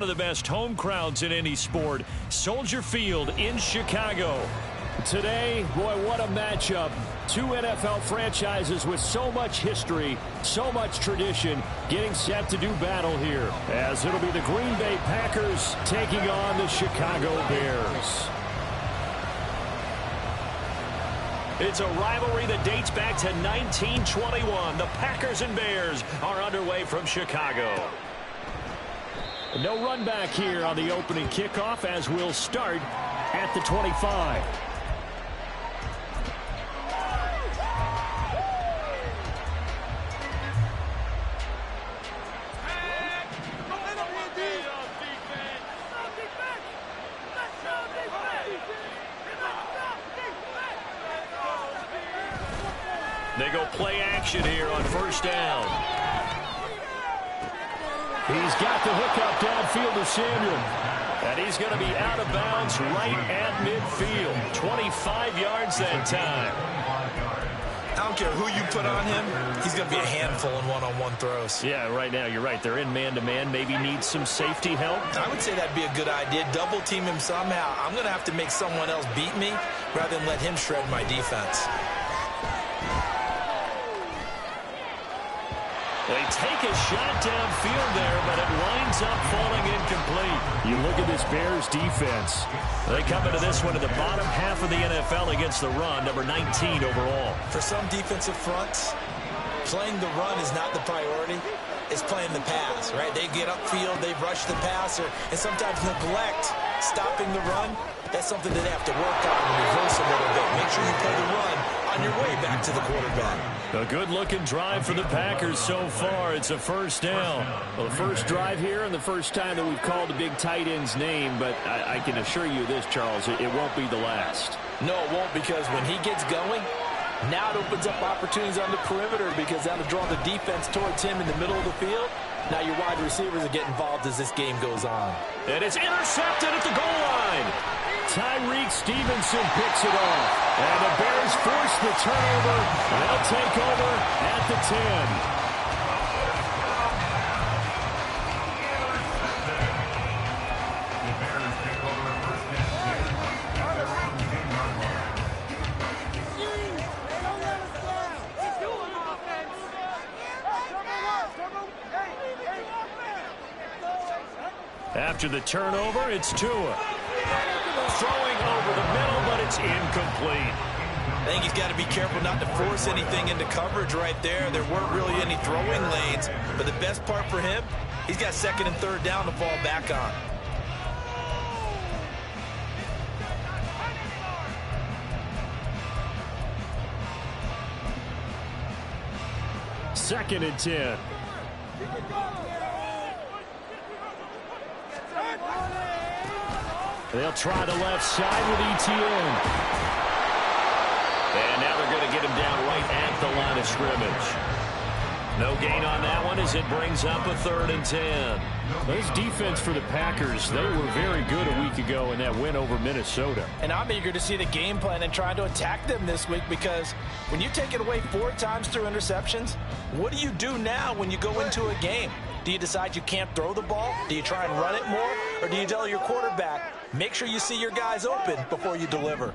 One of the best home crowds in any sport, Soldier Field in Chicago. Today, boy, what a matchup. Two NFL franchises with so much history, so much tradition, getting set to do battle here, as it'll be the Green Bay Packers taking on the Chicago Bears. It's a rivalry that dates back to 1921. The Packers and Bears are underway from Chicago. No run back here on the opening kickoff, as we'll start at the 25. They go play action here on first down. He's got the hookup downfield to Samuel. And he's going to be out of bounds right at midfield. 25 yards that time. I don't care who you put on him, he's going to be a handful in one-on-one throws. Yeah, right now, you're right. They're in man-to-man. Maybe needs some safety help. I would say that'd be a good idea. Double team him somehow. I'm going to have to make someone else beat me rather than let him shred my defense. They take a shot downfield there, but it winds up falling incomplete. You look at this Bears defense. They come into this one in the bottom half of the NFL against the run, number 19 overall. For some defensive fronts, playing the run is not the priority. It's playing the pass, right? They get upfield, they rush the passer, and sometimes neglect stopping the run. That's something that they have to work on and reverse a little bit. Make sure you play the run on your way back to the quarterback. A good-looking drive for the Packers so far. It's a first down. Well, the first drive here and the first time that we've called the big tight end's name, but I can assure you this, Charles, it won't be the last. No, it won't, because when he gets going, now it opens up opportunities on the perimeter because that'll draw the defense towards him in the middle of the field. Now your wide receivers will get involved as this game goes on. And it's intercepted at the goal line. Tyreek Stevenson picks it off. And the Bears force the turnover. They'll take over at the 10. After the turnover, it's Tua. Throwing over the middle, but it's incomplete. I think he's got to be careful not to force anything into coverage right there. There weren't really any throwing lanes, but the best part for him, he's got second and third down to fall back on. Second and 10. They'll try the left side with Etienne. And now they're going to get him down right at the line of scrimmage. No gain on that one as it brings up a third and 10. This defense for the Packers, they were very good a week ago in that win over Minnesota. And I'm eager to see the game plan and try to attack them this week, because when you take it away 4 times through interceptions, what do you do now when you go into a game? Do you decide you can't throw the ball? Do you try and run it more? Or do you tell your quarterback, make sure you see your guys open before you deliver?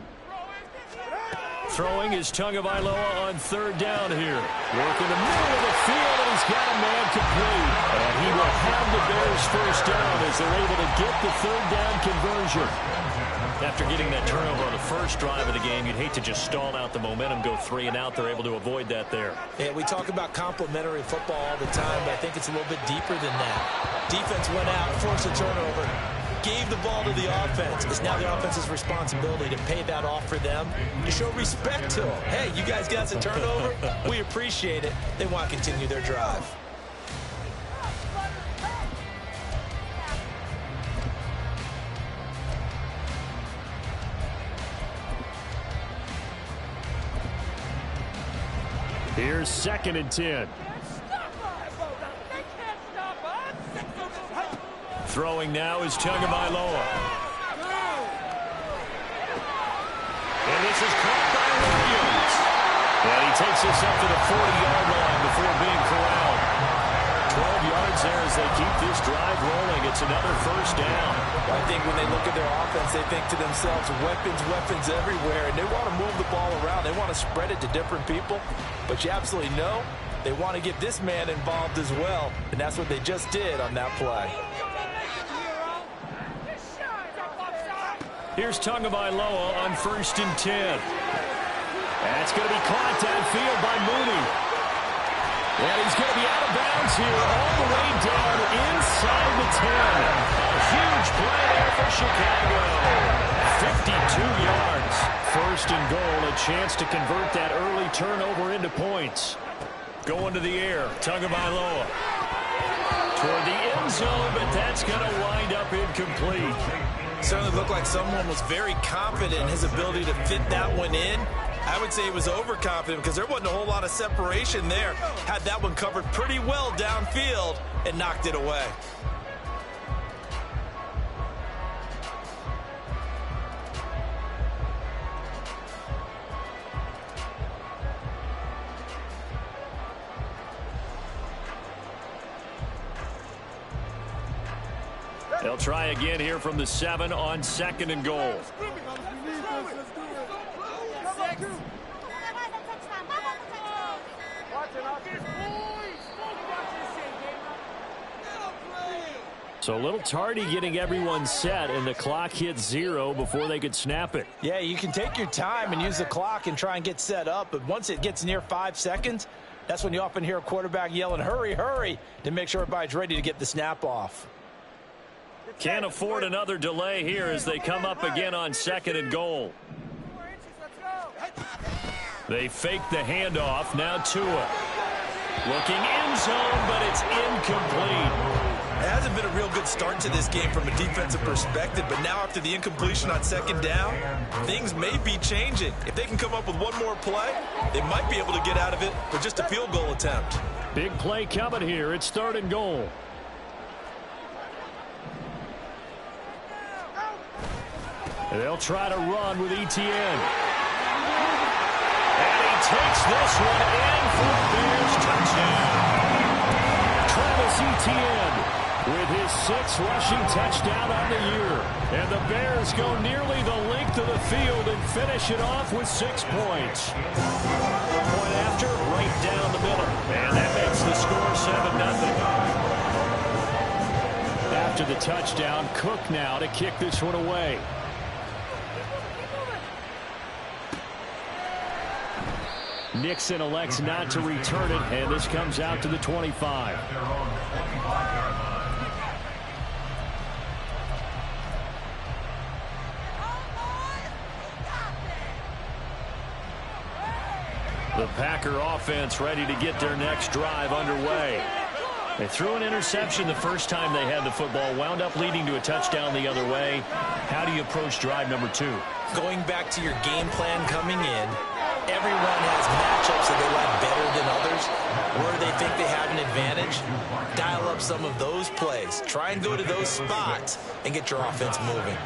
Throwing is Tagovailoa on third down here. Working the middle of the field, and he's got a man complete. And he will have the Bears first down as they're able to get the third down conversion. After getting that turnover on the first drive of the game, you'd hate to just stall out the momentum, go 3 and out. They're able to avoid that there. Yeah, we talk about complementary football all the time, but I think it's a little bit deeper than that. Defense went out, forced a turnover, gave the ball to the offense. It's now the offense's responsibility to pay that off for them, to show respect to them. Hey, you guys got some turnover? We appreciate it. They want to continue their drive. Here's second and 10. Throwing now is Tagovailoa. And this is caught by Williams. And he takes us up to the 40-yard line before being corralled. 12 yards yards there as they keep this drive rolling. It's another first down. I think when they look at their offense, they think to themselves, weapons, weapons everywhere, and they want to move the ball around. They want to spread it to different people, but you absolutely know they want to get this man involved as well, and that's what they just did on that play. Here's Tagovailoa on 1st and 10. That's going to be caught downfield by Mooney. And he's going to be out of bounds here all the way down inside the 10. A huge play there for Chicago. 52 yards. 1st and goal, a chance to convert that early turnover into points. Going to the air, Tagovailoa. Toward the end zone, but that's going to wind up incomplete. Certainly looked like someone was very confident in his ability to fit that one in. I would say he was overconfident because there wasn't a whole lot of separation there. Had that one covered pretty well downfield and knocked it away. They'll try again here from the 7 on 2nd and goal. So a little tardy getting everyone set, and the clock hit 0 before they could snap it. Yeah, you can take your time and use the clock and try and get set up, but once it gets near 5 seconds, that's when you often hear a quarterback yelling, hurry, hurry, to make sure everybody's ready to get the snap off. Can't afford another delay here as they come up again on 2nd and goal. They fake the handoff. Now Tua. Looking end zone, but it's incomplete. It hasn't been a real good start to this game from a defensive perspective, but now after the incompletion on 2nd down, things may be changing. If they can come up with one more play, they might be able to get out of it with just a field goal attempt. Big play coming here. It's 3rd and goal. They'll try to run with Etienne. And he takes this one in for a Bears touchdown. Travis Etienne with his 6th rushing touchdown on the year. And the Bears go nearly the length of the field and finish it off with 6 points. Point after, right down the middle. And that makes the score 7-0. After the touchdown, Cook now to kick this one away. Nixon elects not to return it, and this comes out to the 25. The Packer offense ready to get their next drive underway. They threw an interception the first time they had the football, wound up leading to a touchdown the other way. How do you approach drive number 2? Going back to your game plan coming in, everyone has matchups that they like better than others. Where they think they have an advantage, dial up some of those plays. Try and go to those spots and get your offense moving.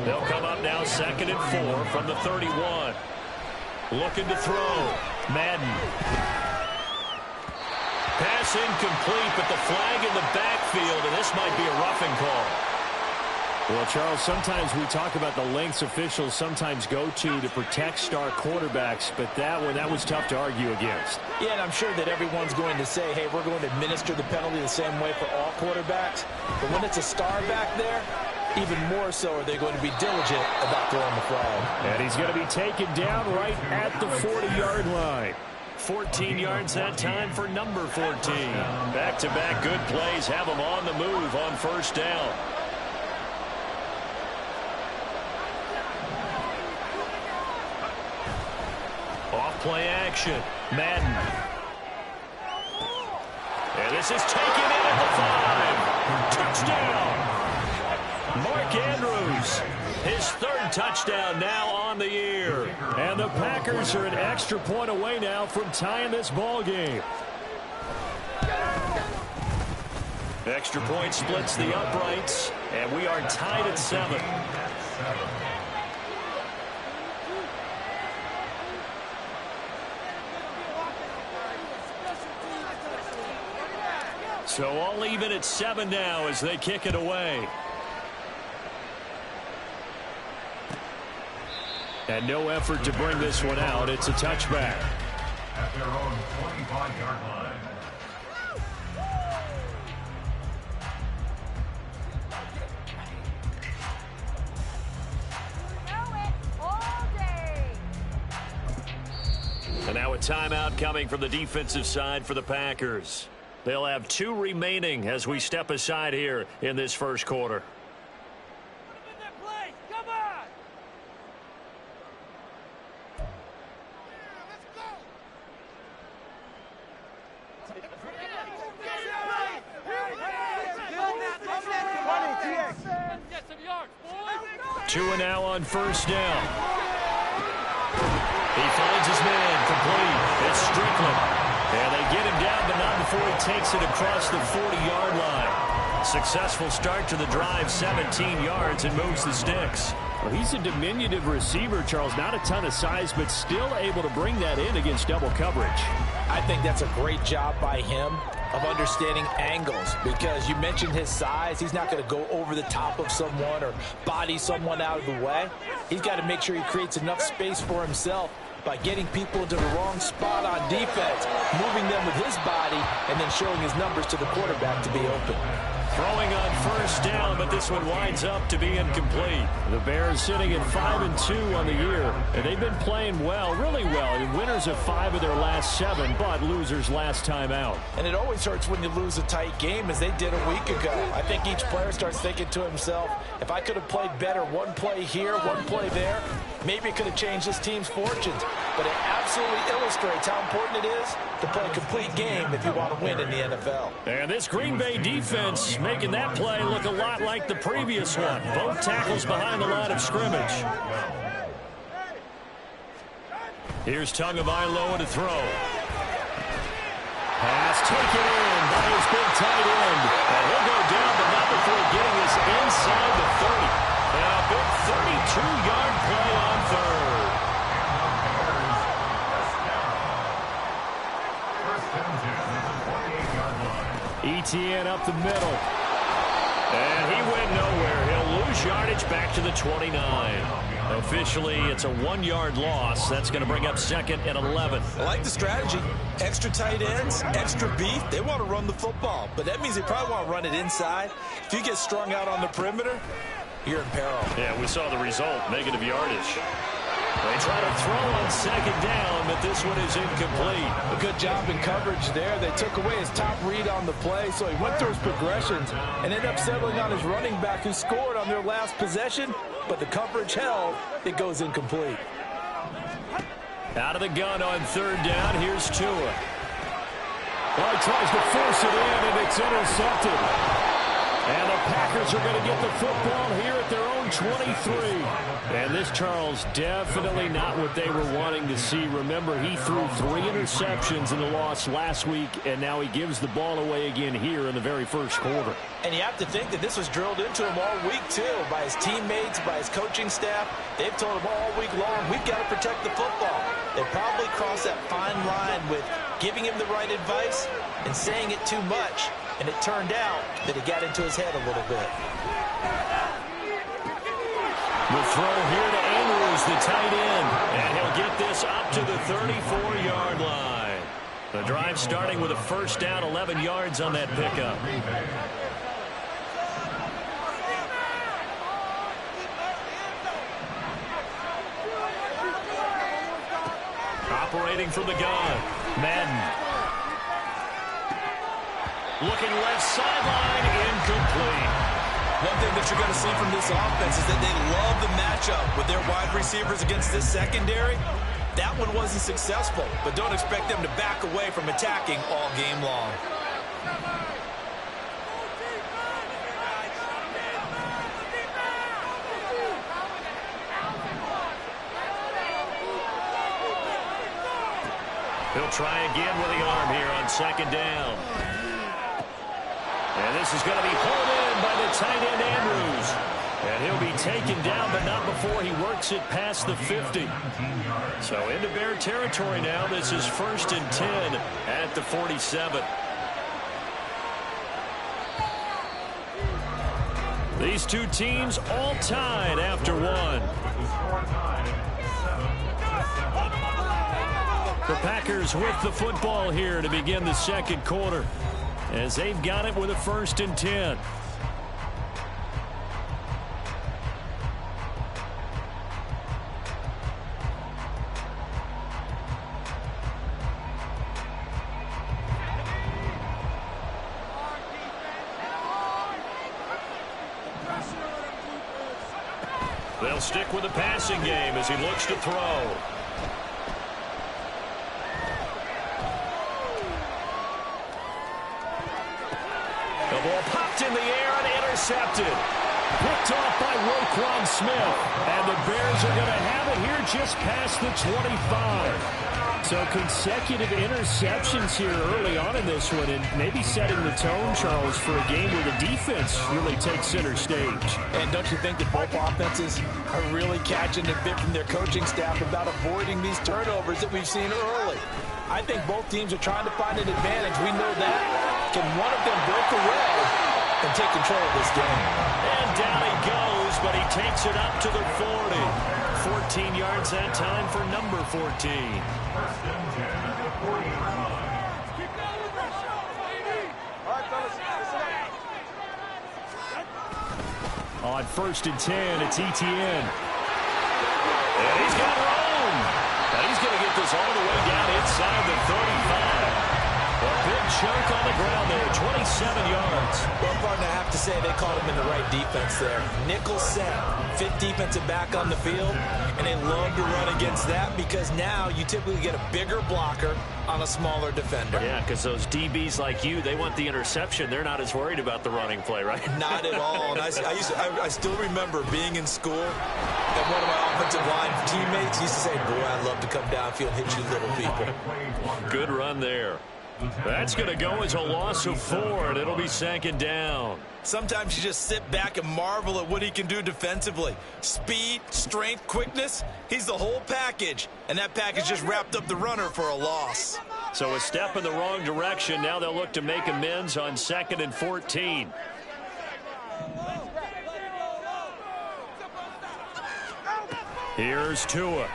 They'll come up now 2nd and 4 from the 31. Looking to throw. Madden. Pass incomplete, but the flag in the backfield, and this might be a roughing call. Well, Charles, sometimes we talk about the lengths officials sometimes go to protect star quarterbacks, but that was tough to argue against. Yeah, and I'm sure that everyone's going to say, hey, we're going to administer the penalty the same way for all quarterbacks. But when it's a star back there, even more so are they going to be diligent about throwing the flag. And he's going to be taken down right at the 40-yard line. 14 yards that time for number 14. Back-to-back good plays have him on the move on 1st down. Off-play action. Madden. And this is taken in at the 5. Touchdown. Mark Andrews, his 3rd touchdown now on the year. And the Packers are an extra point away now from tying this ball game. Extra point splits the uprights, and we are tied at 7. So all even at 7 now as they kick it away. And no effort to bring this one out. It's a touchback. At their own 25-yard line. And now a timeout coming from the defensive side for the Packers. They'll have 2 remaining as we step aside here in this first quarter. Two now on first down. He finds his man complete. It's Strickland. And they get him down, but not before he takes it across the 40-yard line. Successful start to the drive, 17 yards, and moves the sticks. Well, he's a diminutive receiver, Charles. Not a ton of size, but still able to bring that in against double coverage. I think that's a great job by him of understanding angles, because you mentioned his size. He's not going to go over the top of someone or body someone out of the way. He's got to make sure he creates enough space for himself by getting people into the wrong spot on defense, moving them with his body, and then showing his numbers to the quarterback to be open. Throwing on first down, but this one winds up to be incomplete. The Bears sitting at 5-2 on the year, and they've been playing well, really well. And winners of 5 of their last 7, but losers last time out. And it always hurts when you lose a tight game, as they did a week ago. I think each player starts thinking to himself, if I could have played better one play here, one play there, maybe it could have changed this team's fortunes. But it absolutely illustrates how important it is to play a complete game if you want to win in the NFL. And this Green Bay defense making that play look a lot like the previous one. Both tackles behind the line of scrimmage. Here's Tagovailoa to throw. Pass taken in by his big tight end. And he'll go down, but not before getting us inside the 30. And a big 32-yard play on third. Etienne up the middle. And he went nowhere. He'll lose yardage back to the 29. Officially, it's a 1-yard loss. That's going to bring up 2nd and 11. I like the strategy. Extra tight ends, extra beef. They want to run the football, but that means they probably want to run it inside. If you get strung out on the perimeter, you're in peril. Yeah, we saw the result. Negative yardage. They try to throw on 2nd down, but this one is incomplete. A good job in coverage there. They took away his top read on the play, so he went through his progressions and ended up settling on his running back, who scored on their last possession, but the coverage held. It goes incomplete. Out of the gun on 3rd down. Here's Tua. Well, he tries to force it in, and it's intercepted. And the Packers are going to get the football here at their own 23. And this, Charles, definitely not what they were wanting to see. Remember, he threw 3 interceptions in the loss last week, and now he gives the ball away again here in the very first quarter. And you have to think that this was drilled into him all week, too, by his teammates, by his coaching staff. They've told him all week long, we've got to protect the football. They probably crossed that fine line with giving him the right advice and saying it too much. And it turned out that it got into his head a little bit. The throw here to Andrews, the tight end. And he'll get this up to the 34-yard line. The drive starting with a first down, 11 yards on that pickup. Operating from the gun, Madden. Looking left sideline, incomplete. One thing that you're going to see from this offense is that they love the matchup with their wide receivers against this secondary. That one wasn't successful, but don't expect them to back away from attacking all game long. He'll try again with the arm here on 2nd down. And this is going to be hauled in by the tight end, Andrews. And he'll be taken down, but not before he works it past the 50. So into Bear territory now. This is 1st and 10 at the 47. These two teams all tied after one. The Packers with the football here to begin the second quarter, as they've got it with a 1st and 10. They'll stick with the passing game as he looks to throw. The ball popped in the air and intercepted. Picked off by Roquan Smith. And the Bears are going to have it here just past the 25. So consecutive interceptions here early on in this one, and maybe setting the tone, Charles, for a game where the defense really takes center stage. And don't you think that both offenses are really catching a bit from their coaching staff about avoiding these turnovers that we've seen early? I think both teams are trying to find an advantage. We know that. Can one of them break away and take control of this game? And down he goes, but he takes it up to the 40. 14 yards that time for number 14. On 1st and 10, it's Etienne. And he's got room. And he's going to get this all the way down inside the 35. A big chunk on the ground there, 27 yards. Well, partner, I have to say they caught him in the right defense there. Nickel set, fit defensive back on the field, and they love to run against that because now you typically get a bigger blocker on a smaller defender. Yeah, because those DBs like you, they want the interception. They're not as worried about the running play, right? Not at all. And I still remember being in school, and one of my offensive line teammates used to say, boy, I'd love to come downfield and hit you little people. Good run there. That's going to go as a loss of 4, and it'll be 2nd down. Sometimes you just sit back and marvel at what he can do defensively. Speed, strength, quickness, he's the whole package. And that package just wrapped up the runner for a loss. So a step in the wrong direction. Now they'll look to make amends on 2nd and 14. Here's Tua.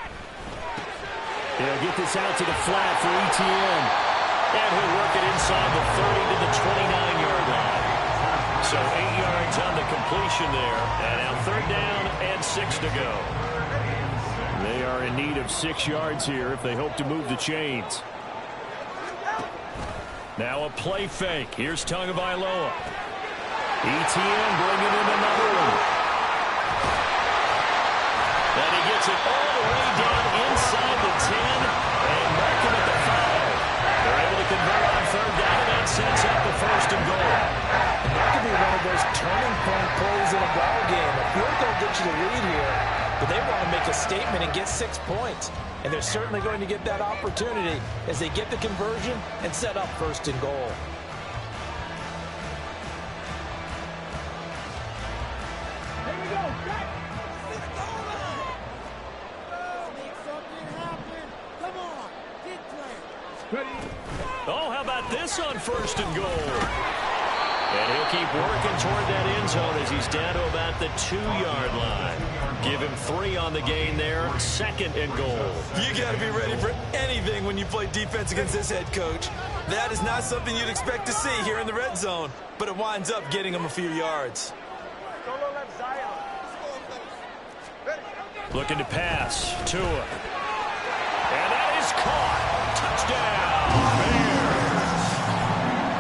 He'll get this out to the flat for Etienne. And he'll work it inside the 30 to the 29-yard line. So 8 yards on the completion there. And now 3rd down and 6 to go. They are in need of 6 yards here if they hope to move the chains. Now a play fake. Here's Tagovailoa. Etienne bringing in another one. And he gets it all the way down inside the 10 and mark him at the 5. They're able to convert on 3rd down, and that sets up the 1st and goal. And that could be one of those turning point plays in a ball game. A field goal gets you the lead here, but they want to make a statement and get 6 points. And they're certainly going to get that opportunity as they get the conversion and set up 1st and goal. Oh, how about this on 1st and goal? And he'll keep working toward that end zone as he's down to about the 2-yard line. Give him 3 on the gain there. 2nd and goal. You got to be ready for anything when you play defense against this head coach. That is not something you'd expect to see here in the red zone, but it winds up getting him a few yards. Looking to pass. Tua. And that is caught. Touchdown, Bears.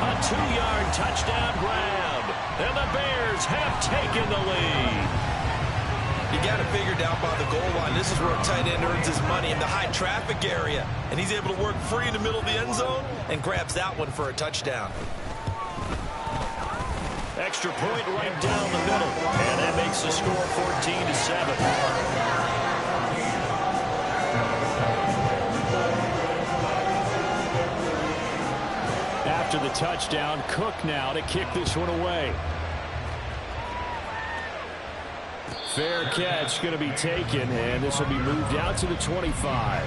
A 2-yard touchdown grab. And the Bears have taken the lead. You got to figure down by the goal line. This is where a tight end earns his money in the high traffic area. And he's able to work free in the middle of the end zone and grabs that one for a touchdown. Extra point right down the middle. And that makes the score 14-7. After the touchdown, Cook now to kick this one away. Fair catch going to be taken, and this will be moved out to the 25.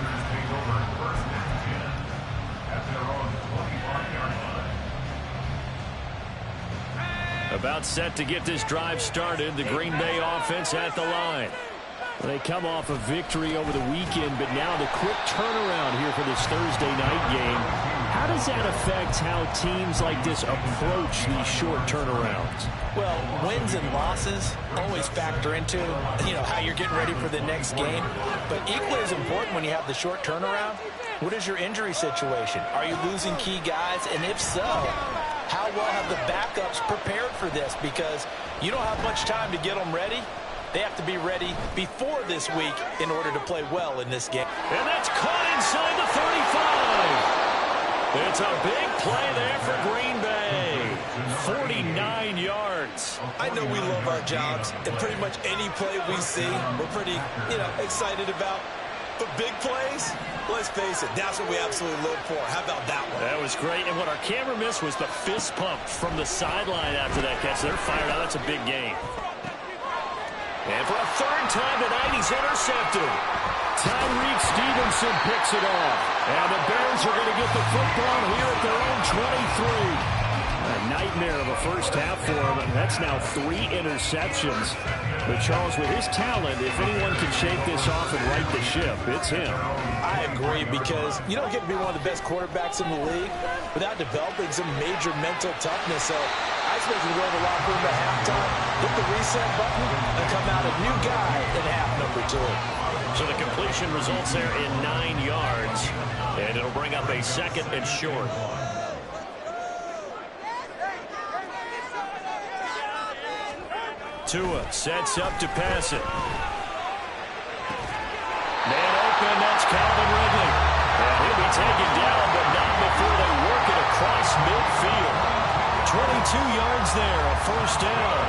About set to get this drive started. The Green Bay offense at the line. They come off a victory over the weekend, but now the quick turnaround here for this Thursday night game. How does that affect how teams like this approach these short turnarounds? Well, wins and losses always factor into, how you're getting ready for the next game. But equally as important when you have the short turnaround, what is your injury situation? Are you losing key guys? And if so, how well have the backups prepared for this? Because you don't have much time to get them ready. They have to be ready before this week in order to play well in this game. And that's caught inside the 35. It's a big play there for Green Bay. 49 yards. I know we love our jobs, and pretty much any play we see, we're pretty, excited about. But big plays, let's face it, that's what we absolutely live for. How about that one? That was great. And what our camera missed was the fist pump from the sideline after that catch. They're fired out. That's a big game. And for a third time tonight, he's intercepted. Tyreek Stevenson picks it off. And the Bears are going to get the football here at their own 23. A nightmare of a first half for him, and that's now 3 interceptions. But Charles, with his talent, if anyone can shake this off and right the ship, it's him. I agree, because you don't get to be one of the best quarterbacks in the league without developing some major mental toughness. So I expect him to go to the locker room at halftime, hit the reset button, and come out a new guy in half number 2. So the completion results there in 9 yards, and it'll bring up a second and short. Tua sets up to pass it. Man open, that's Calvin Ridley. And he'll be taken down, but not before they work it across midfield. 22 yards there, a first down.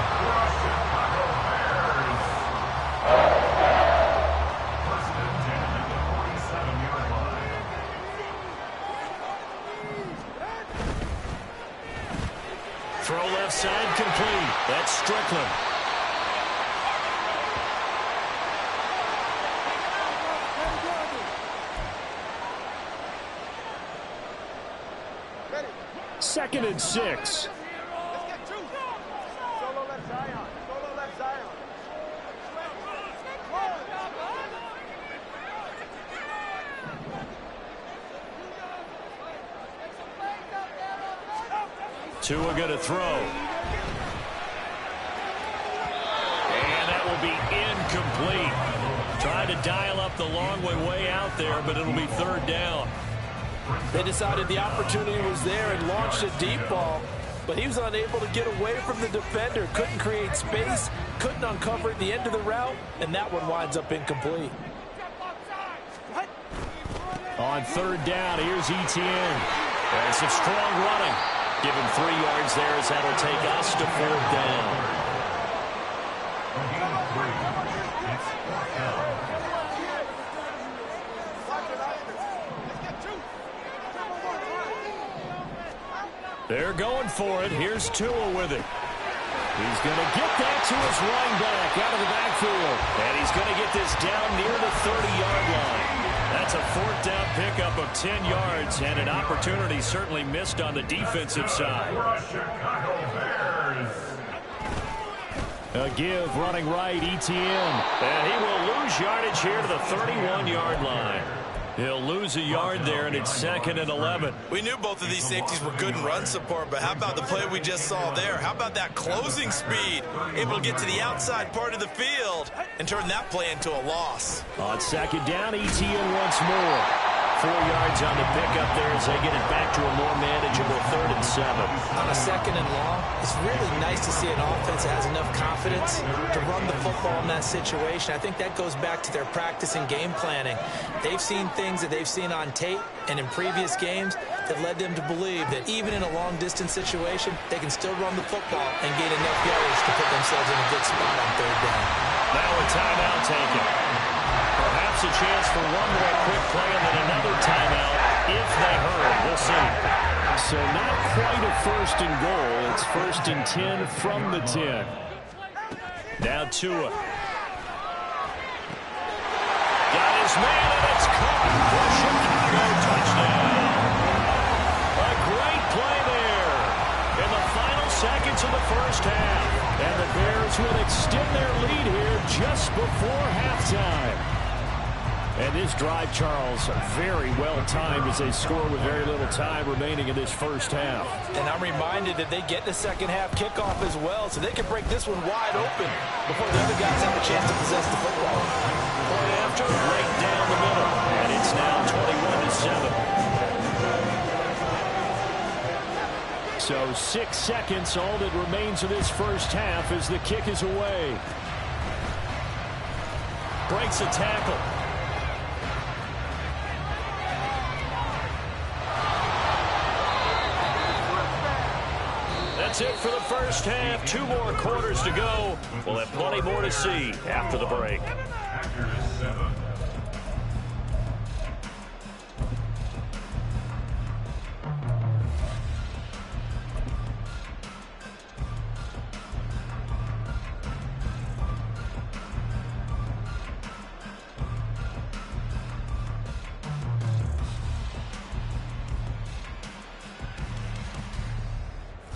Throw left side complete. That's Strickland. Second and 6. Tua going to throw. And that will be incomplete. Trying to dial up the long way out there, but it'll be third down. They decided the opportunity was there and launched a deep ball, but he was unable to get away from the defender, couldn't create space, couldn't uncover at the end of the route, and that one winds up incomplete. On third down, here's Etienne. And some strong running. Give him 3 yards there as that'll take us to fourth down. They're going for it. Here's Tua with it. He's going to get that to his running back out of the backfield. And he's going to get this down near the 30-yard line. That's a fourth down pickup of 10 yards, and an opportunity certainly missed on the defensive side. A give running right, Etienne. And he will lose yardage here to the 31-yard line. He'll lose a yard there, and it's second and 11. We knew both of these safeties were good in run support, but how about the play we just saw there? How about that closing speed? Able to get to the outside part of the field and turn that play into a loss. On second down, Etienne once more. 4 yards on the pickup there as they get it back to a more manageable 3rd and 7. On a second and long, it's really nice to see an offense that has enough confidence to run the football in that situation. I think that goes back to their practice and game planning. They've seen things that they've seen on tape and in previous games that led them to believe that even in a long-distance situation, they can still run the football and gain enough yards to put themselves in a good spot on third down. Now a timeout taken. Perhaps a chance for one more quick play and then another timeout if they hurry. We'll see. So not quite a first and goal. It's 1st and 10 from the 10. Now Tua. Got his man, and it's caught for Chicago. Touchdown. A great play there. In the final seconds of the first half. And the Bears will extend their lead here just before halftime. And this drive, Charles, very well timed as they score with very little time remaining in this first half. And I'm reminded that they get the second half kickoff as well, so they can break this one wide open before the other guys have a chance to possess the football. Point after, right down the middle. And it's now 21-7. So 6 seconds, all that remains of this first half as the kick is away. Breaks a tackle. That's it for the first half. 2 more quarters to go. We'll have plenty more to see after the break.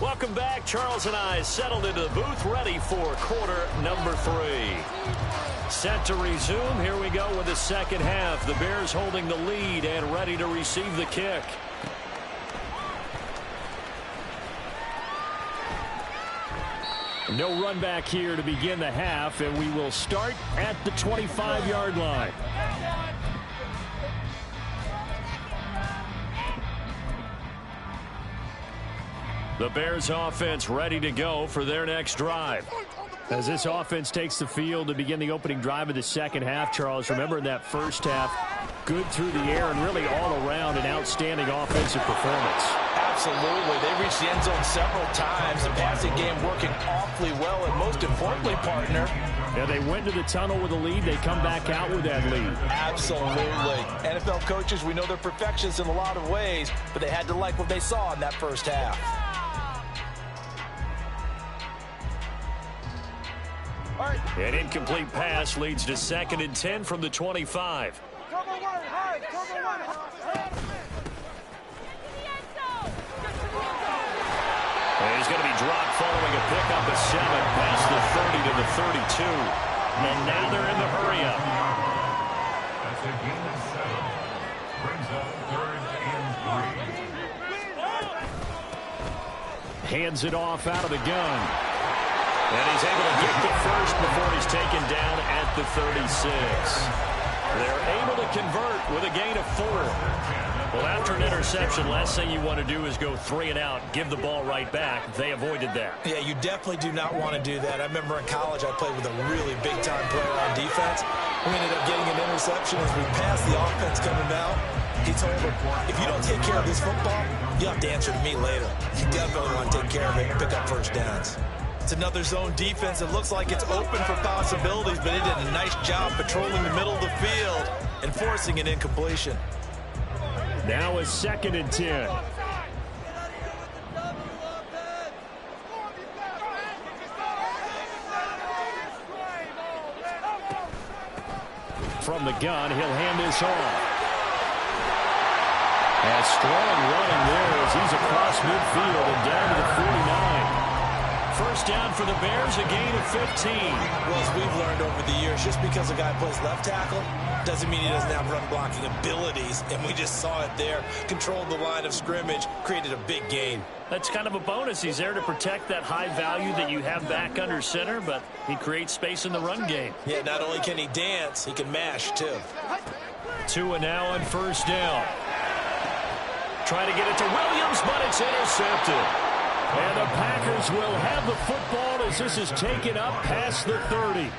Welcome back. Charles and I settled into the booth, ready for quarter number 3. Set to resume. Here we go with the second half. The Bears holding the lead and ready to receive the kick. No run back here to begin the half, and we will start at the 25-yard line. The Bears offense ready to go for their next drive. As this offense takes the field to begin the opening drive of the second half, Charles, remember in that first half, good through the air and really all around an outstanding offensive performance. Absolutely. They reached the end zone several times. The passing game working awfully well, and most importantly, partner, yeah, they went to the tunnel with a lead. They come back out with that lead. Absolutely. NFL coaches, we know they're perfectionists in a lot of ways, but they had to like what they saw in that first half. An incomplete pass leads to 2nd and 10 from the 25. And he's going to be dropped following a pickup of 7 past the 30 to the 32. And now they're in the hurry-up. That's a gain of 7. Brings up 3rd and 3. Hands it off out of the gun. And he's able to get to first before he's taken down at the 36. They're able to convert with a gain of 4. Well, after an interception, last thing you want to do is go 3 and out, give the ball right back. They avoided that. Yeah, you definitely do not want to do that. I remember in college I played with a really big-time player on defense. We ended up getting an interception as we passed the offense coming out. He told him, if you don't take care of this football, you'll have to answer to me later. You definitely want to take care of it and pick up first downs. It's another zone defense. It looks like it's open for possibilities, but it did a nice job patrolling the middle of the field and forcing an incompletion. Now a 2nd and 10. From the gun, he'll hand this off. A strong running there as he's across midfield and down to the 49. First down for the Bears, a gain of 15. Well, as we've learned over the years, just because a guy plays left tackle doesn't mean he doesn't have run blocking abilities, and we just saw it there. Controlled the line of scrimmage, created a big gain. That's kind of a bonus. He's there to protect that high value that you have back under center, but he creates space in the run game. Yeah, not only can he dance, he can mash, too. 2 and now on first down. Trying to get it to Williams, but it's intercepted. And the Packers will have the football as this is taken up past the 30.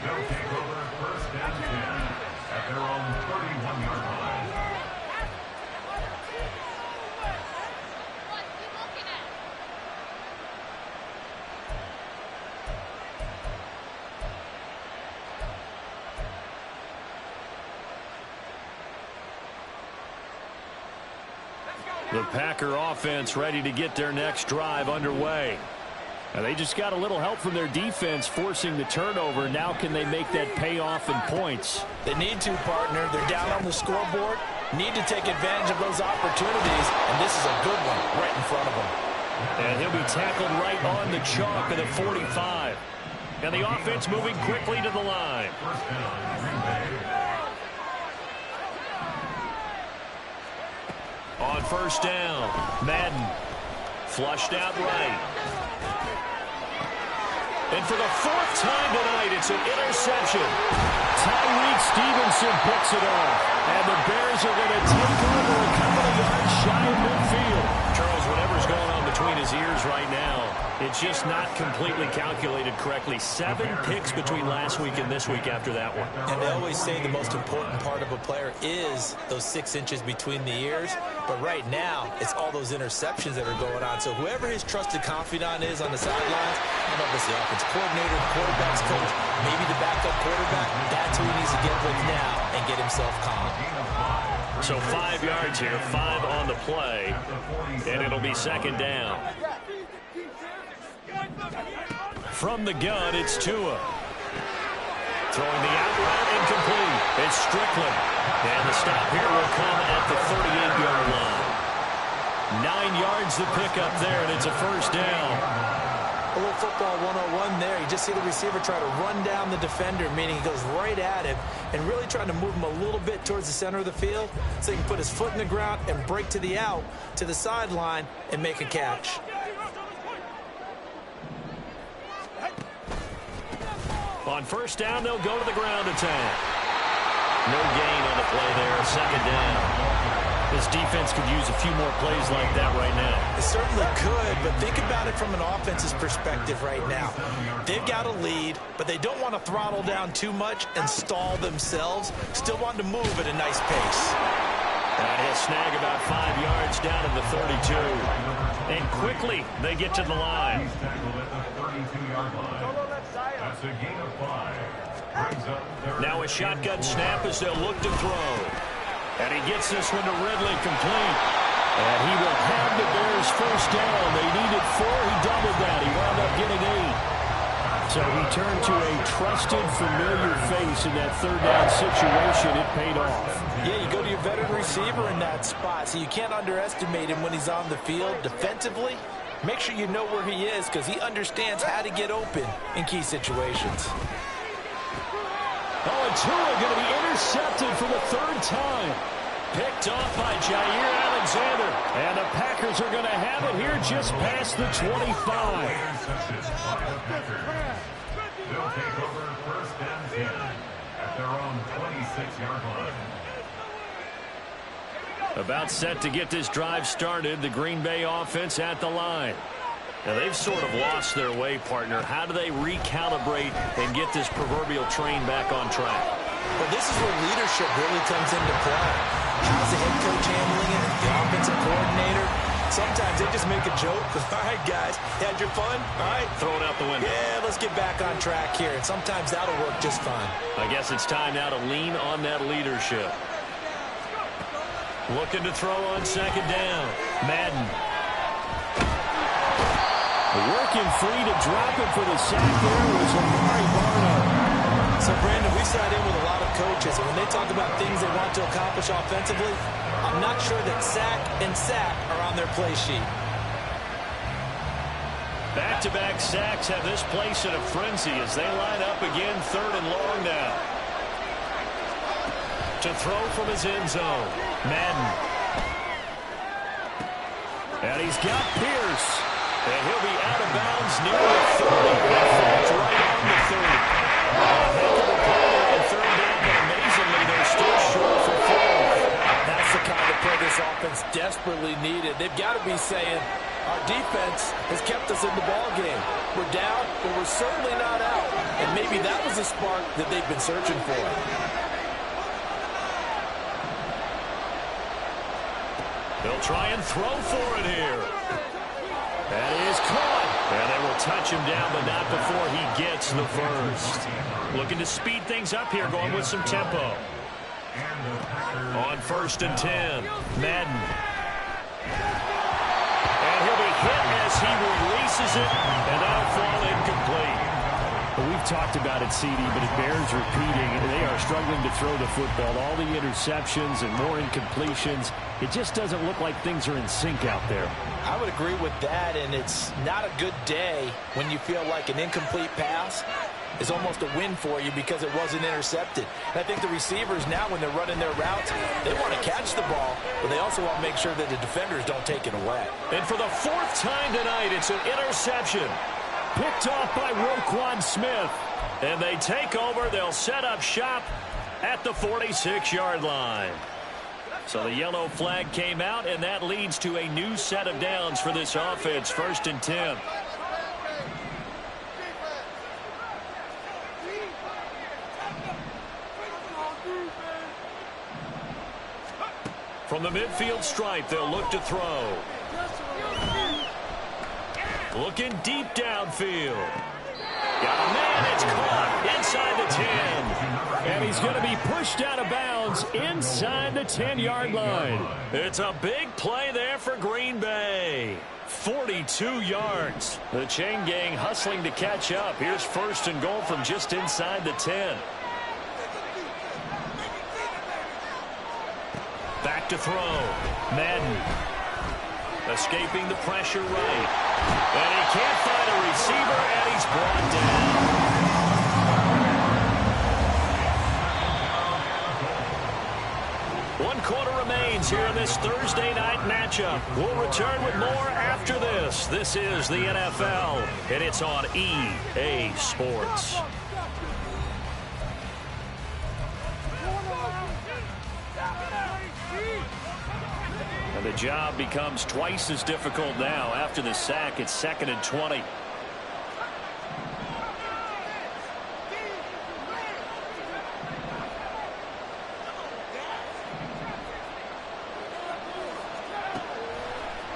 They'll take over 1st and 10 at their own 31-yard line. The Packer offense ready to get their next drive underway. And they just got a little help from their defense forcing the turnover. Now can they make that pay off in points? They need to, partner. They're down on the scoreboard. Need to take advantage of those opportunities, and this is a good one right in front of them. And he'll be tackled right on the chalk of the 45. And the offense moving quickly to the line. On first down, Madden flushed out right. And for the fourth time tonight, it's an interception. Tyreek Stevenson picks it off. And the Bears are going to take over a couple of yards shy of midfield. Charles, whatever's going on between his ears right now, it's just not completely calculated correctly. 7 picks between last week and this week after that one. And they always say the most important part of a player is those 6 inches between the ears. But right now, it's all those interceptions that are going on. So whoever his trusted confidant is on the sidelines, I don't know if it's the offensive coordinator, the quarterback's coach, maybe the backup quarterback, that's who he needs to get with now and get himself calm. So 5 yards here, 5 on the play, and it'll be second down. From the gun, it's Tua. Throwing the out route incomplete. It's Strickland. And the stop here will come at the 38-yard line. 9 yards to pick up there, and it's a first down. A little football 101 there. You just see the receiver try to run down the defender, meaning he goes right at him and really trying to move him a little bit towards the center of the field so he can put his foot in the ground and break to the out, to the sideline, and make a catch. On first down, they'll go to the ground attack. No gain on the play there. Second down. This defense could use a few more plays like that right now. It certainly could, but think about it from an offense's perspective right now. They've got a lead, but they don't want to throttle down too much and stall themselves. Still want to move at a nice pace. And he'll snag about 5 yards down to the 32. And quickly, they get to the line. He's tackled at the 32-yard line. That's a gain of 5. Brings up third. Now a shotgun snap as they'll look to throw. And he gets this one to Ridley complete. And he will have the Bears first down. They needed 4. He doubled that. He wound up getting 8. So he turned to a trusted, familiar face in that third down situation. It paid off. Yeah, you go to your veteran receiver in that spot, so you can't underestimate him when he's on the field defensively. Make sure you know where he is because he understands how to get open in key situations. Oh, and Tua going to be intercepted for the 3rd time. Picked off by Jair Alexander. And the Packers are going to have it here just past the 25. Intercepted by the Packers. They'll take over first and 10 at their own 26-yard line. About set to get this drive started, the Green Bay offense at the line. Now, they've sort of lost their way, partner. How do they recalibrate and get this proverbial train back on track? Well, this is where leadership really comes into play. How's the head coach handling it? The offensive coordinator? Sometimes they just make a joke. All right, guys, had your fun? All right. Throw it out the window. Yeah, let's get back on track here. And sometimes that'll work just fine. I guess it's time now to lean on that leadership. Looking to throw on second down. Madden. Working free to drop it for the sack there was Amari Barno. So, Brandon, we sat in with a lot of coaches, and when they talk about things they want to accomplish offensively, I'm not sure that sack and sack are on their play sheet. Back-to-back sacks have this place in a frenzy as they line up again 3rd and long now. To throw from his end zone, Madden. And he's got Pierce. And he'll be out of bounds near the 30. That falls right on the 30. Heck of a play there on 3rd down, but amazingly, they're still short for 4. That's the kind of play this offense desperately needed. They've got to be saying, our defense has kept us in the ball game. We're down, but we're certainly not out. And maybe that was the spark that they've been searching for. They'll try and throw for it here. That is caught. And they will touch him down, but not before he gets the first. Looking to speed things up here, going with some tempo. On 1st and 10, Madden. And he'll be hit as he releases it, and that'll fall incomplete. Well, we've talked about it, CD, but it bears repeating. They are struggling to throw the football. All the interceptions and more incompletions. It just doesn't look like things are in sync out there. I would agree with that, and it's not a good day when you feel like an incomplete pass is almost a win for you because it wasn't intercepted. And I think the receivers now, when they're running their routes, they want to catch the ball, but they also want to make sure that the defenders don't take it away. And for the 4th time tonight, it's an interception. Picked off by Roquan Smith. And they take over. They'll set up shop at the 46-yard line. So the yellow flag came out, and that leads to a new set of downs for this offense. 1st and 10. From the midfield stripe, they'll look to throw. Looking deep downfield. Got a man, it's caught inside the 10. And he's going to be pushed out of bounds inside the 10-yard line. It's a big play there for Green Bay. 42 yards. The chain gang hustling to catch up. Here's 1st and goal from just inside the 10. Back to throw. Madden. Escaping the pressure right. And he can't find a receiver, and he's brought down. One quarter remains here in this Thursday night matchup. We'll return with more after this. This is the NFL, and it's on EA Sports. And the job becomes twice as difficult now. After the sack, it's 2nd and 20.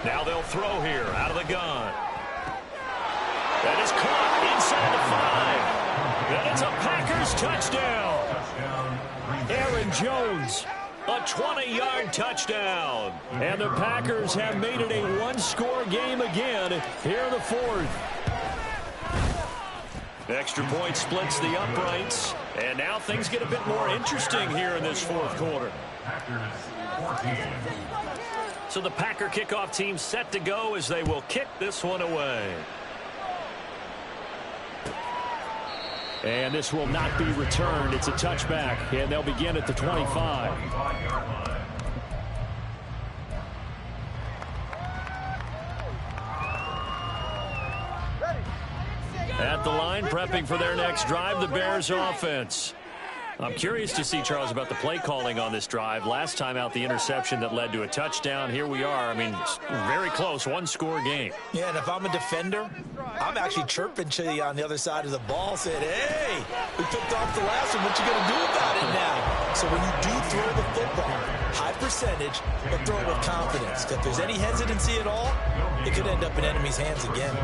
Now they'll throw here out of the gun. That is caught inside the 5. And it's a Packers touchdown. Aaron Jones. A 20-yard touchdown. And the Packers have made it a one-score game again here in the 4th. Extra point splits the uprights. And now things get a bit more interesting here in this 4th quarter. So the Packer kickoff team set to go as they will kick this one away. And this will not be returned. It's a touchback, and they'll begin at the 25. At the line, prepping for their next drive, the Bears offense. I'm curious to see, Charles, about the play calling on this drive. Last time out, the interception that led to a touchdown. Here we are. I mean, very close, one-score game. Yeah, and if I'm a defender, I'm actually chirping to you on the other side of the ball, saying, hey, we picked off the last one. What you going to do about it now? So when you do throw the football, high percentage, but throw it with confidence. If there's any hesitancy at all, it could end up in enemy's hands again.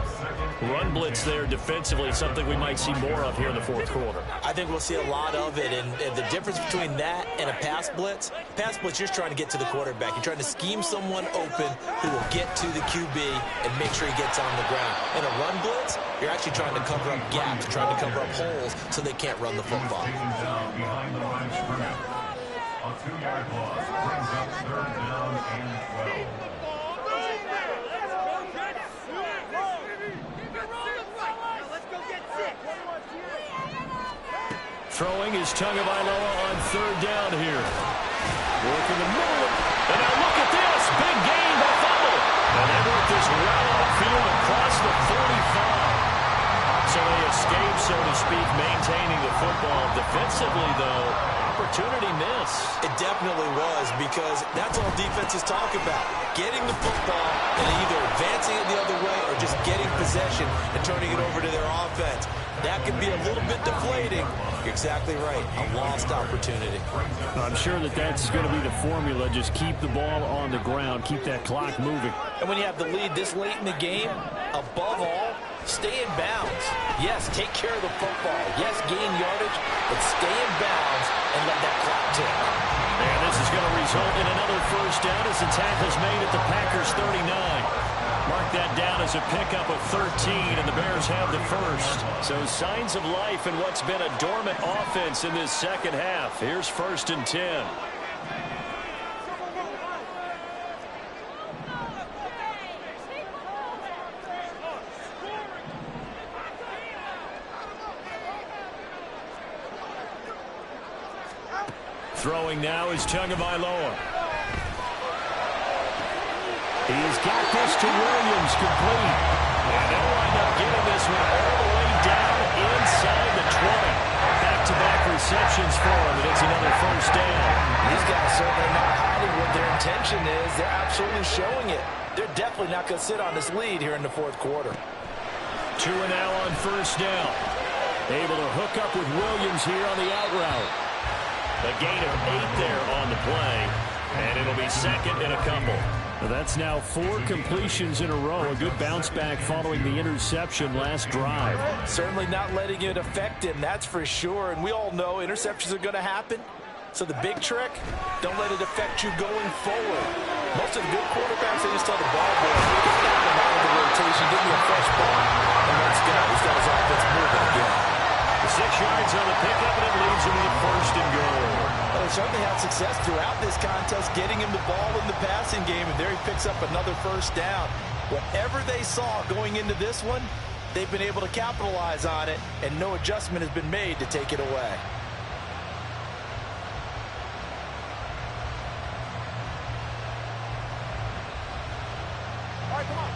Run blitz there defensively, something we might see more of here in the 4th quarter. I think we'll see a lot of it, and the difference between that and a pass blitz, you're just trying to get to the quarterback. You're trying to scheme someone open who will get to the QB and make sure he gets on the ground. In a run blitz, you're actually trying to cover up gaps, trying to cover up holes so they can't run the football. Behind the line scrimmage. A 2-yard loss brings up 3rd down and 12. Throwing is Tagovailoa on 3rd down here. Working the middle. And now look at this. Big gain by Fumble. And they work this right on the field across the 45. So they escape, so to speak, maintaining the football. Defensively, though, opportunity miss. It definitely was, because that's all defenses talk about. Getting the football and either advancing it the other way or just getting possession and turning it over to their offense. That can be a little bit deflating. You're exactly right. A lost opportunity. I'm sure that's going to be the formula. Just keep the ball on the ground. Keep that clock moving. And when you have the lead this late in the game, above all, stay in bounds. Yes, take care of the football. Yes, gain yardage, but stay in bounds and let that clock tick. And this is going to result in another 1st down as the tackle's made at the Packers' 39. Mark that down as a pickup of 13, and the Bears have the first. So signs of life in what's been a dormant offense in this second half. Here's 1st and 10. Throwing now is Tagovailoa. He's got this to Williams, complete. And they'll wind up getting this one all the way down inside the 20. Back-to-back receptions for him, and it's another first down. These guys certainly not hiding what their intention is. They're absolutely showing it. They're definitely not going to sit on this lead here in the fourth quarter. Tua now on first down. Able to hook up with Williams here on the out route. A gain of 8 there on the play, and it'll be second and a couple. Well, that's now 4 completions in a row. A good bounce back following the interception last drive. Certainly not letting it affect him, that's for sure. And we all know interceptions are going to happen. So the big trick, don't let it affect you going forward. Most of the good quarterbacks, they just tell the ball boy, get down and out of the rotation, give me a fresh ball, and let's go. He's got his offense moving again. 6 yards on the pickup, and it leaves him with 1st and goal. Well, they certainly had success throughout this contest, getting him the ball in the passing game, and there he picks up another first down. Whatever they saw going into this one, they've been able to capitalize on it, and no adjustment has been made to take it away.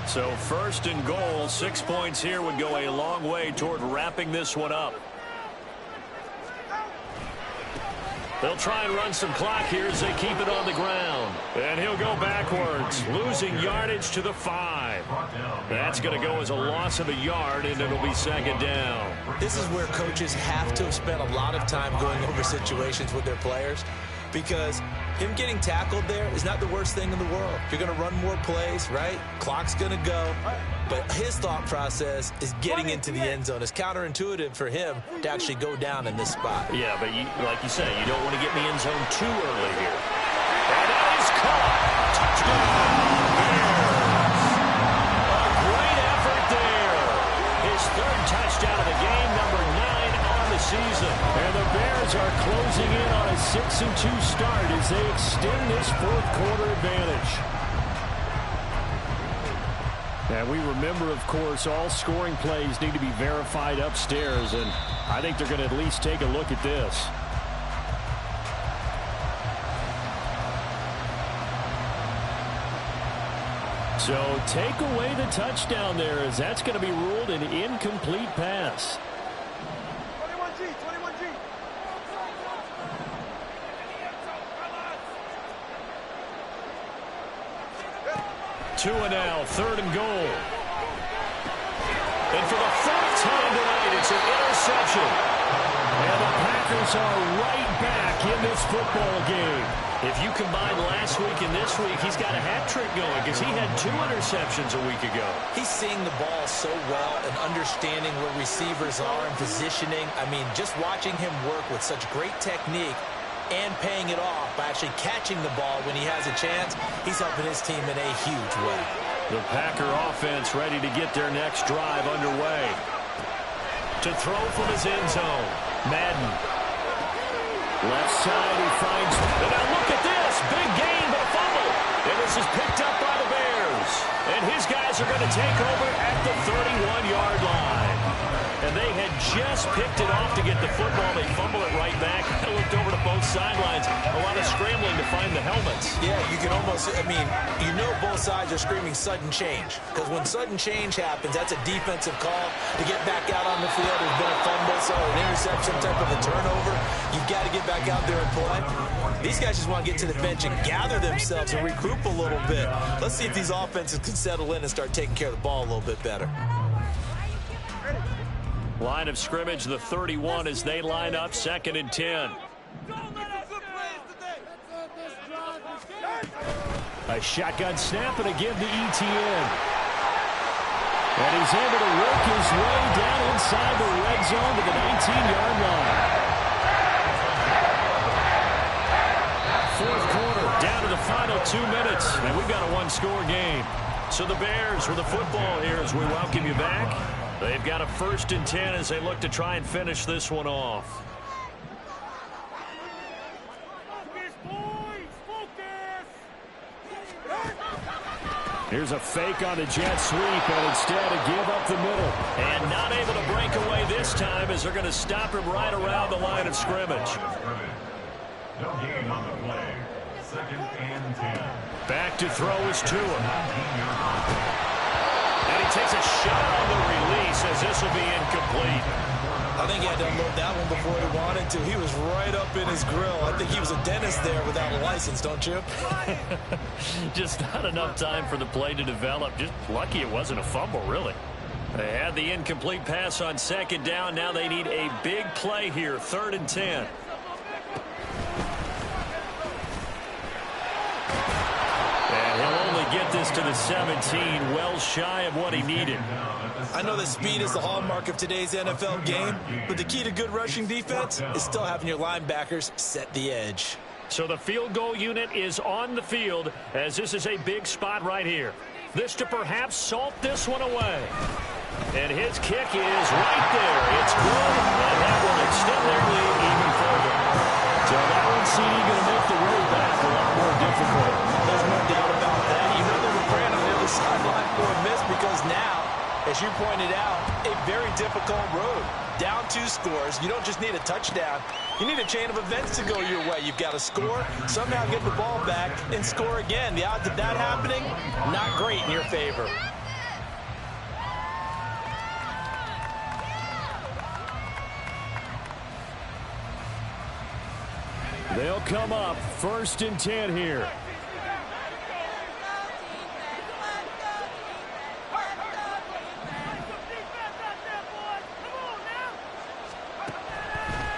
So 1st and goal, 6 points here would go a long way toward wrapping this one up. They'll try and run some clock here as they keep it on the ground. And he'll go backwards, losing yardage to the 5. That's going to go as a loss of a yard, and it'll be 2nd down. This is where coaches have to spend a lot of time going over situations with their players, because him getting tackled there is not the worst thing in the world. You're going to run more plays, right? Clock's going to go. But his thought process is getting into the end zone. It's counterintuitive for him to actually go down in this spot. Yeah, but like you say, you don't want to get in the end zone too early here. And that is caught. Touchdown, Bears. A great effort there. His 3rd touchdown of the game, number 9 on the season. And the Bears are closing in on a 6-2 start as they extend this 4th quarter advantage. And we remember, of course, all scoring plays need to be verified upstairs, and I think they're going to at least take a look at this. So take away the touchdown there, as that's going to be ruled an incomplete pass. 21G. Tua now, 3rd and goal. And for the 4th time tonight, it's an interception. And the Packers are right back in this football game. If you combine last week and this week, he's got a hat trick going because he had 2 interceptions a week ago. He's seeing the ball so well and understanding where receivers are and positioning. I mean, just watching him work with such great technique and paying it off by actually catching the ball when he has a chance, he's helping his team in a huge way. The Packer offense ready to get their next drive underway. To throw from his end zone, Madden. Left side, he finds, and now look at this, big gain, but a fumble. And this is picked up by the Bears. And his guys are going to take over at the 31-yard line. And they had just picked it off to get the football. They fumble it right back. I looked over to both sidelines. A lot of scrambling to find the helmets. Yeah, you can almost, I mean, you know both sides are screaming sudden change. Because when sudden change happens, that's a defensive call to get back out on the field. There's been a fumble, so an interception, type of a turnover. You've got to get back out there and play. These guys just want to get to the bench and gather themselves and regroup a little bit. Let's see if these offenses can settle in and start taking care of the ball a little bit better. Line of scrimmage, the 31 as they line up, 2nd and 10. A shotgun snap and again to Etienne. And he's able to work his way down inside the red zone to the 19-yard line. 4th quarter, down to the final 2 minutes, and we've got a 1-score game. So the Bears with the football here as we welcome you back. They've got a 1st and 10 as they look to try and finish this one off. Here's a fake on the jet sweep, and instead a give up the middle. And not able to break away this time as they're going to stop him right around the line of scrimmage. No gain on the play. 2nd and 10. Back to throw is Tua. And he takes a shot on the release as this will be incomplete. I think he had to unload that one before he wanted to. He was right up in his grill. I think he was a dentist there without a license, don't you? Just not enough time for the play to develop. Just lucky it wasn't a fumble, really. They had the incomplete pass on 2nd down. Now they need a big play here, 3rd and 10. And he'll only get this to the 17, well shy of what he needed. I know that speed is the hallmark of today's NFL game, but the key to good rushing defense is still having your linebackers set the edge. So the field goal unit is on the field as this is a big spot right here. This to perhaps salt this one away. And his kick is right there. It's good, and that will extend their lead even further. So that one seemed going to make the road back a lot more difficult. There's no doubt about that. You know they were praying on the other sideline for a miss because now, as you pointed out, a very difficult road. Down 2 scores. You don't just need a touchdown. You need a chain of events to go your way. You've got to score, somehow get the ball back, and score again. The odds of that happening, not great in your favor. They'll come up 1st and 10 here.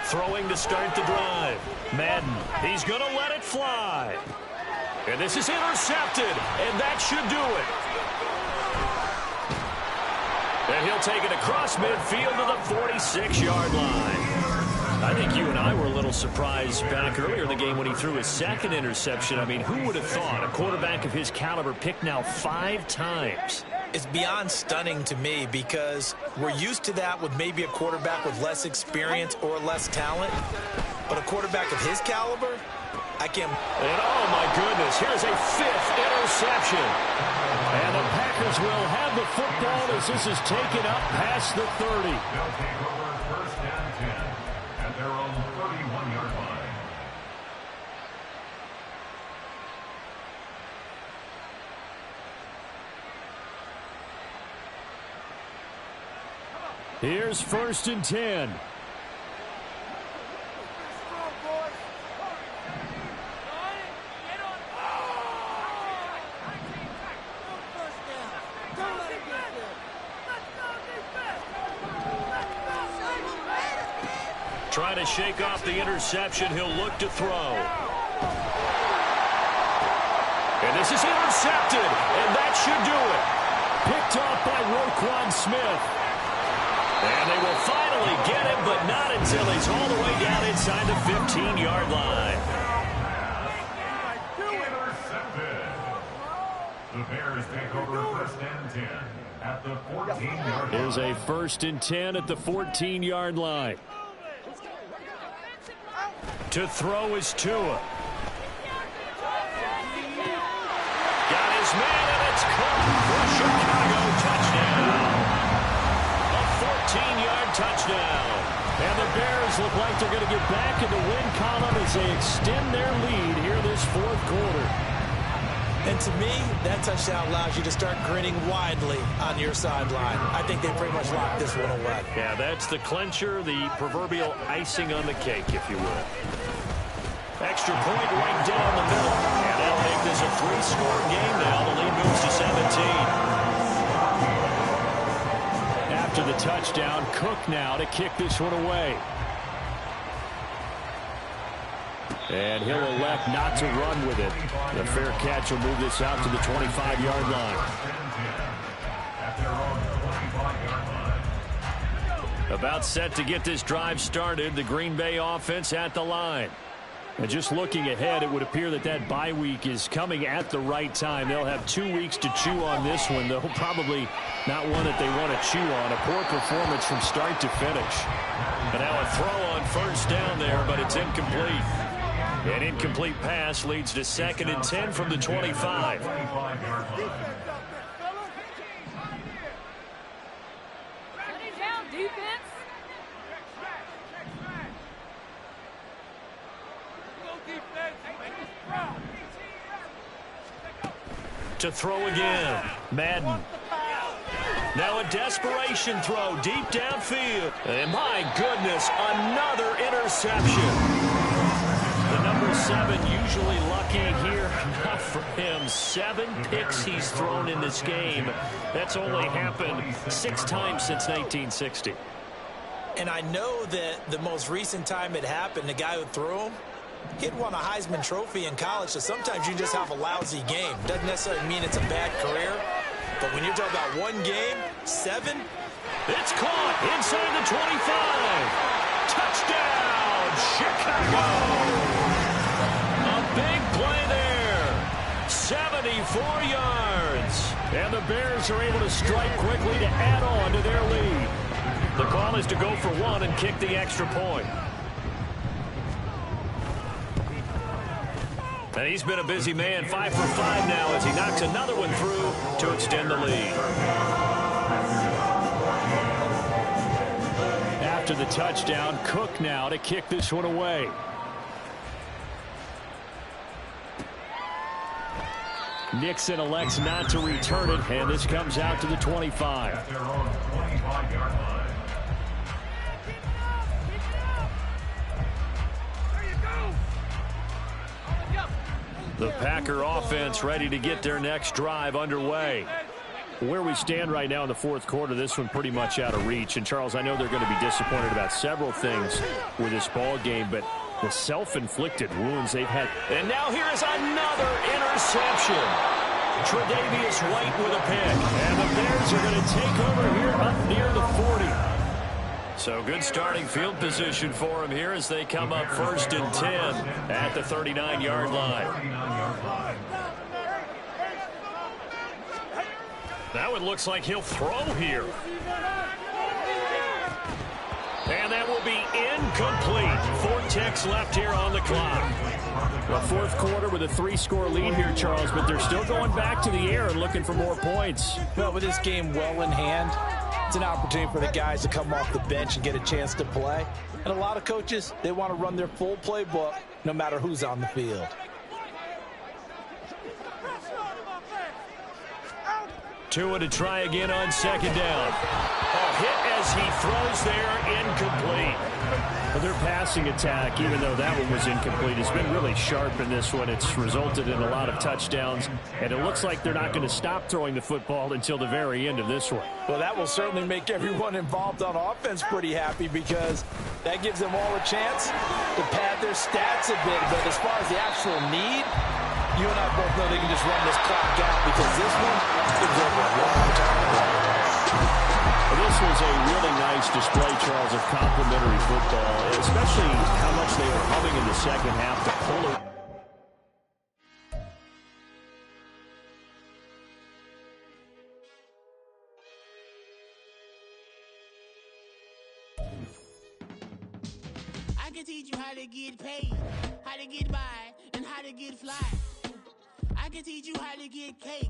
Throwing to start the drive. Madden, he's going to let it fly. And this is intercepted, and that should do it. And he'll take it across midfield to the 46-yard line. I think you and I were a little surprised back earlier in the game when he threw his 2nd interception. I mean, who would have thought a quarterback of his caliber picked now 5 times? It's beyond stunning to me because we're used to that with maybe a quarterback with less experience or less talent. But a quarterback of his caliber, I can't. And oh my goodness, here's a 5th interception. And the Packers will have the football as this is taken up past the 30. They'll take over 1st and 10 at their own 31-yard line. Here's 1st and 10. Trying to shake off the interception. He'll look to throw. And this is intercepted, and that should do it. Picked off by Roquan Smith. And they will finally get him, but not until he's all the way down inside the 15-yard line. Intercepted. The Bears take over 1st and 10 at the 14-yard line. Here's a 1st and 10 at the 14-yard line. To throw is Tua. Got his man, and it's caught for Chicago. Touchdown. A 14-yard touchdown. And the Bears look like they're going to get back in the win column as they extend their lead here this 4th quarter. And to me, that touchdown allows you to start grinning widely on your sideline. I think they pretty much locked this one away. Yeah, that's the clincher, the proverbial icing on the cake, if you will. Extra point right down the middle. And that'll make this a 3-score game now. The lead moves to 17. After the touchdown, Cook now to kick this one away. And he'll elect not to run with it. The fair catch will move this out to the 25-yard line. About set to get this drive started. The Green Bay offense at the line. And just looking ahead, it would appear that bye week is coming at the right time. They'll have 2 weeks to chew on this one, though probably not one that they want to chew on. A poor performance from start to finish. And now a throw on first down there, but it's incomplete. An incomplete pass leads to 2nd and 10 from the 25. To throw again, Madden. Now a desperation throw deep downfield. And my goodness, another interception. The number 7 usually lucky here. Not for him. 7 picks he's thrown in this game. That's only happened 6 times since 1960. And I know that the most recent time it happened, the guy who threw him, he'd won a Heisman Trophy in college, so sometimes you just have a lousy game. Doesn't necessarily mean it's a bad career, but when you're talking about 1 game, 7. It's caught inside the 25. Touchdown, Chicago. A big play there. 74 yards. And the Bears are able to strike quickly to add on to their lead. The call is to go for 1 and kick the extra point. And he's been a busy man, 5 for 5 now as he knocks another one through to extend the lead. After the touchdown, Cook now to kick this one away. Nixon elects not to return it, and this comes out to the 25. At their own 25-yard line. The Packer offense ready to get their next drive underway. Where we stand right now in the 4th quarter, this one pretty much out of reach. And, Charles, I know they're going to be disappointed about several things with this ball game, but the self-inflicted wounds they've had. And now here is another interception. Tre'Davious White with a pick. And the Bears are going to take over here up near the 40. So good starting field position for him here as they come up 1st and 10 at the 39-yard line. Now it looks like he'll throw here. And that will be incomplete. 4 ticks left here on the clock. The 4th quarter with a 3-score lead here, Charles, but they're still going back to the air and looking for more points. Well, with this game well in hand, it's an opportunity for the guys to come off the bench and get a chance to play. And a lot of coaches, they want to run their full playbook no matter who's on the field. Tua to try again on 2nd down. A hit as he throws there, incomplete. Well, their passing attack, even though that one was incomplete, has been really sharp in this one. It's resulted in a lot of touchdowns, and it looks like they're not going to stop throwing the football until the very end of this one. Well, that will certainly make everyone involved on offense pretty happy because that gives them all a chance to pad their stats a bit. But as far as the actual need, you and I both know they can just run this clock out because this one is over a long time ago. This was a really nice display, Charles, of complimentary football, especially how much they were humming in the second half to pull it. I can teach you how to get paid, how to get by, and how to get fly. I can teach you how to get cake.